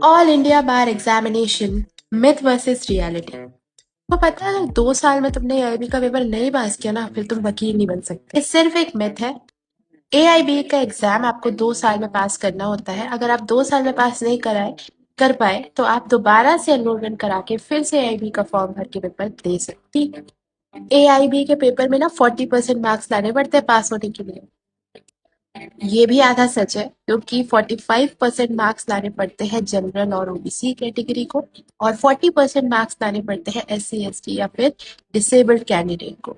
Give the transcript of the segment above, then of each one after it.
All India बार examination myth versus reality. तो पता है, 2 साल में तुमने एआईबी का पेपर नहीं पास किया ना, फिर तुम वकील नहीं बन सकते। ये सिर्फ एक मिथ है। एआईबी का एग्जाम आपको 2 साल में पास करना होता है। अगर आप 2 साल में पास नहीं कर पाए तो आप दोबारा से एनरोलमेंट करा के फिर से एआईबी का फॉर्म भर के पेपर दे सकती है। एआईबी के पेपर में ना 40% मार्क्स लाने पड़ते हैं पास होने के लिए। ये भी आधा सच है, क्योंकि 45% मार्क्स लाने पड़ते हैं जनरल और ओबीसी कैटेगरी को, और 40% मार्क्स लाने पड़ते हैं एससी एसटी या फिर डिसेबल्ड कैंडिडेट को।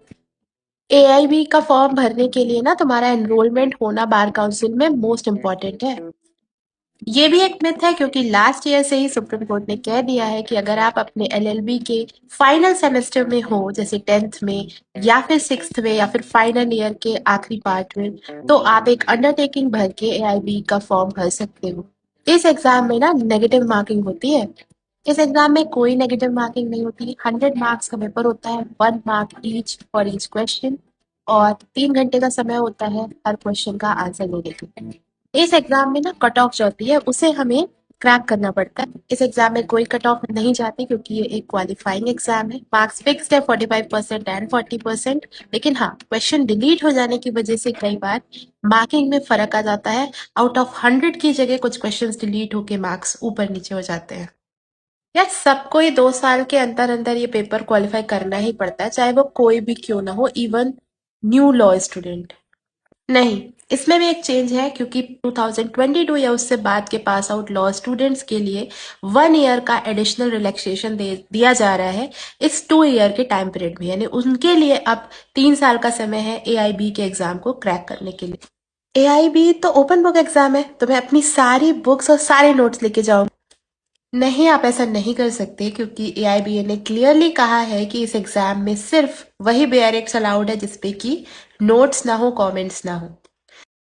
एआईबी का फॉर्म भरने के लिए ना तुम्हारा एनरोलमेंट होना बार काउंसिल में मोस्ट इम्पॉर्टेंट है। ये भी एक मिथ है, क्योंकि लास्ट ईयर से ही सुप्रीम कोर्ट ने कह दिया है कि अगर आप अपने एलएलबी के फाइनल सेमेस्टर में हो, जैसे 10th में या फिर 6th में या फिर फाइनल ईयर के आखिरी पार्ट में, तो आप एक अंडरटेकिंग भर के एआईबी का फॉर्म भर सकते हो। इस एग्जाम में ना नेगेटिव मार्किंग होती है। इस एग्जाम में कोई नेगेटिव मार्किंग नहीं होती। 100 मार्क्स का पेपर होता है, 1 mark each for each question, और 3 घंटे का समय होता है हर क्वेश्चन का आंसर देने के लिए। इस एग्जाम में ना कट ऑफ जो होती है उसे हमें क्रैक करना पड़ता है। इस एग्जाम में कोई कट ऑफ नहीं जाती, क्योंकि ये एक क्वालिफाइंग एग्जाम है। मार्क्स फिक्स्ड है 45% एंड 40%। लेकिन हाँ, क्वेश्चन डिलीट हो जाने की वजह से कई बार मार्किंग में फर्क आ जाता है। आउट ऑफ 100 की जगह कुछ क्वेश्चन डिलीट होके मार्क्स ऊपर नीचे हो जाते हैं। यार, सबको ये 2 साल के अंदर अंदर ये पेपर क्वालिफाई करना ही पड़ता है, चाहे वो कोई भी क्यों ना हो, इवन न्यू लॉ स्टूडेंट। नहीं, इसमें भी एक चेंज है, क्योंकि 2022 या उससे बाद के पास आउट लॉ स्टूडेंट्स के लिए 1 ईयर का एडिशनल रिलैक्सेशन दे दिया जा रहा है इस 2 ईयर के टाइम पीरियड में। यानी उनके लिए अब 3 साल का समय है एआईबी के एग्जाम को क्रैक करने के लिए। एआईबी तो ओपन बुक एग्जाम है, तुम्हें अपनी सारी बुक्स और सारे नोट्स लेके जाओ। नहीं, आप ऐसा नहीं कर सकते, क्योंकि एआईबीए ने क्लियरली कहा है कि इस एग्जाम में सिर्फ वही बेयरिक्स अलाउड है जिसपे कि नोट्स ना हो, कमेंट्स ना हो।